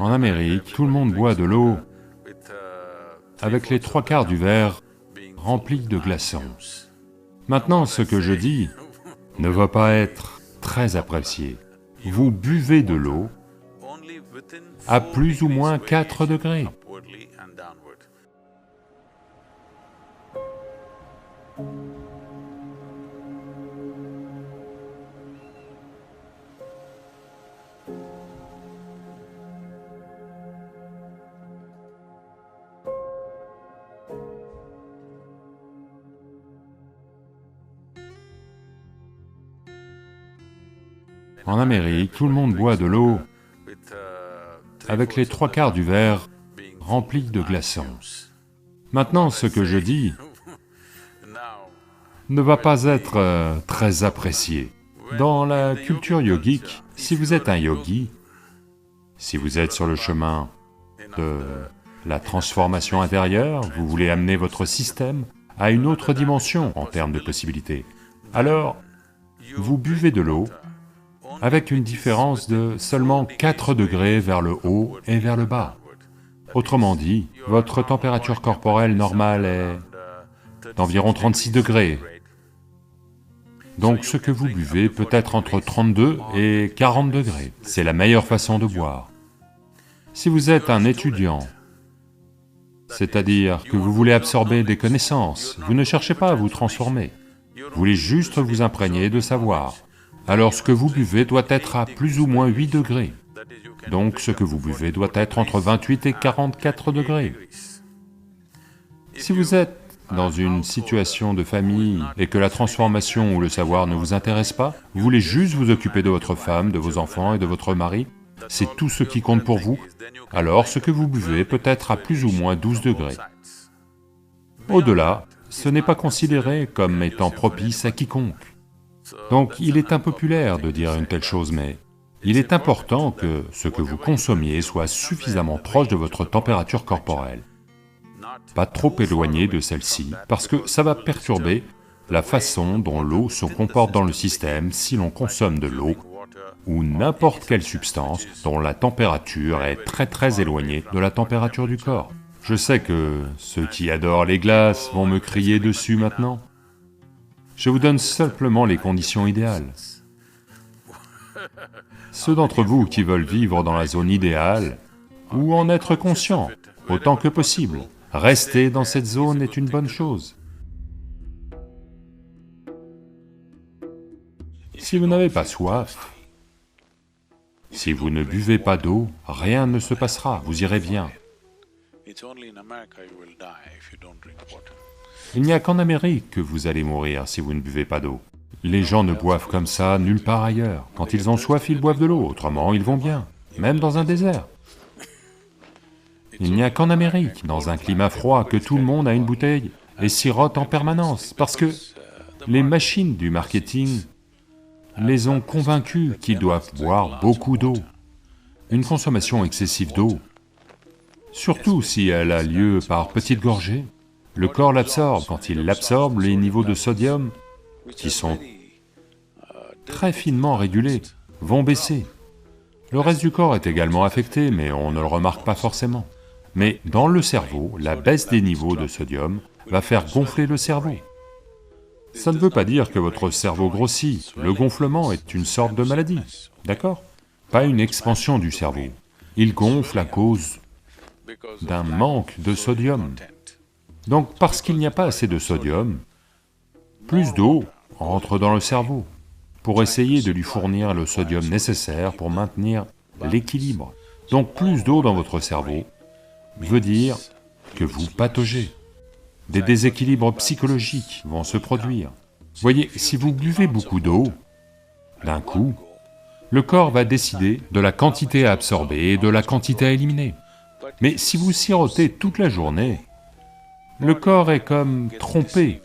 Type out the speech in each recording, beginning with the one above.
En Amérique, tout le monde boit de l'eau avec les 3/4 du verre rempli de glaçons. Maintenant, ce que je dis ne va pas être très apprécié. Vous buvez de l'eau à plus ou moins 4 degrés. En Amérique, tout le monde boit de l'eau avec les 3/4 du verre rempli de glaçons. Maintenant, ce que je dis ne va pas être très apprécié. Dans la culture yogique, si vous êtes un yogi, si vous êtes sur le chemin de la transformation intérieure, vous voulez amener votre système à une autre dimension en termes de possibilités, alors vous buvez de l'eau avec une différence de seulement 4 degrés vers le haut et vers le bas. Autrement dit, votre température corporelle normale est d'environ 36 degrés. Donc ce que vous buvez peut être entre 32 et 40 degrés. C'est la meilleure façon de boire. Si vous êtes un étudiant, c'est-à-dire que vous voulez absorber des connaissances, vous ne cherchez pas à vous transformer, vous voulez juste vous imprégner de savoir, alors ce que vous buvez doit être à plus ou moins 8 degrés. Donc ce que vous buvez doit être entre 28 et 44 degrés. Si vous êtes dans une situation de famille et que la transformation ou le savoir ne vous intéresse pas, vous voulez juste vous occuper de votre femme, de vos enfants et de votre mari, c'est tout ce qui compte pour vous, alors ce que vous buvez peut être à plus ou moins 12 degrés. Au-delà, ce n'est pas considéré comme étant propice à quiconque. Donc il est impopulaire de dire une telle chose, mais il est important que ce que vous consommiez soit suffisamment proche de votre température corporelle, pas trop éloigné de celle-ci, parce que ça va perturber la façon dont l'eau se comporte dans le système si l'on consomme de l'eau ou n'importe quelle substance dont la température est très éloignée de la température du corps. Je sais que ceux qui adorent les glaces vont me crier dessus maintenant. Je vous donne simplement les conditions idéales. Ceux d'entre vous qui veulent vivre dans la zone idéale, ou en être conscient autant que possible, rester dans cette zone est une bonne chose. Si vous n'avez pas soif, si vous ne buvez pas d'eau, rien ne se passera, vous irez bien. Il n'y a qu'en Amérique que vous allez mourir si vous ne buvez pas d'eau. Les gens ne boivent comme ça nulle part ailleurs. Quand ils ont soif, ils boivent de l'eau, autrement ils vont bien, même dans un désert. Il n'y a qu'en Amérique, dans un climat froid, que tout le monde a une bouteille et sirote en permanence, parce que les machines du marketing les ont convaincus qu'ils doivent boire beaucoup d'eau. Une consommation excessive d'eau, surtout si elle a lieu par petites gorgées, le corps l'absorbe. Quand il l'absorbe, les niveaux de sodium, qui sont très finement régulés, vont baisser. Le reste du corps est également affecté, mais on ne le remarque pas forcément. Mais dans le cerveau, la baisse des niveaux de sodium va faire gonfler le cerveau. Ça ne veut pas dire que votre cerveau grossit, le gonflement est une sorte de maladie, d'accord? Pas une expansion du cerveau. Il gonfle à cause d'un manque de sodium. Donc parce qu'il n'y a pas assez de sodium, plus d'eau entre dans le cerveau pour essayer de lui fournir le sodium nécessaire pour maintenir l'équilibre. Donc plus d'eau dans votre cerveau veut dire que vous pataugez. Des déséquilibres psychologiques vont se produire. Voyez, si vous buvez beaucoup d'eau, d'un coup, le corps va décider de la quantité à absorber et de la quantité à éliminer. Mais si vous sirotez toute la journée, le corps est comme trompé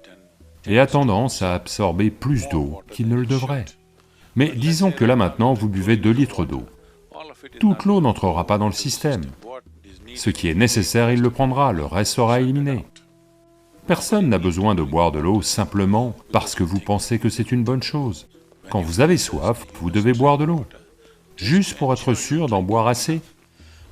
et a tendance à absorber plus d'eau qu'il ne le devrait. Mais disons que là maintenant vous buvez 2 litres d'eau. Toute l'eau n'entrera pas dans le système. Ce qui est nécessaire, il le prendra, le reste sera éliminé. Personne n'a besoin de boire de l'eau simplement parce que vous pensez que c'est une bonne chose. Quand vous avez soif, vous devez boire de l'eau, juste pour être sûr d'en boire assez.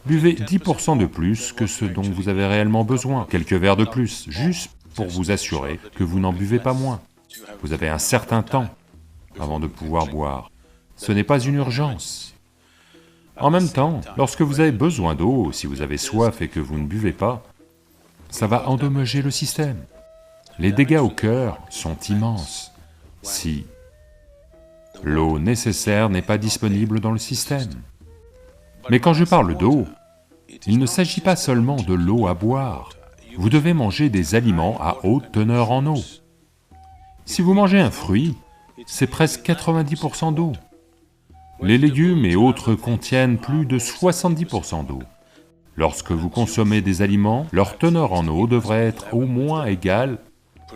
Buvez 10% de plus que ce dont vous avez réellement besoin, quelques verres de plus, juste pour vous assurer que vous n'en buvez pas moins. Vous avez un certain temps avant de pouvoir boire. Ce n'est pas une urgence. En même temps, lorsque vous avez besoin d'eau, si vous avez soif et que vous ne buvez pas, ça va endommager le système. Les dégâts au cœur sont immenses si l'eau nécessaire n'est pas disponible dans le système. Mais quand je parle d'eau, il ne s'agit pas seulement de l'eau à boire. Vous devez manger des aliments à haute teneur en eau. Si vous mangez un fruit, c'est presque 90% d'eau. Les légumes et autres contiennent plus de 70% d'eau. Lorsque vous consommez des aliments, leur teneur en eau devrait être au moins égale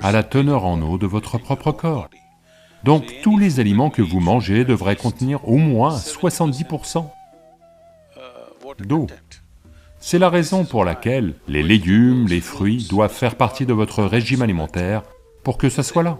à la teneur en eau de votre propre corps. Donc tous les aliments que vous mangez devraient contenir au moins 70% d'eau. C'est la raison pour laquelle les légumes, les fruits doivent faire partie de votre régime alimentaire pour que ça soit là.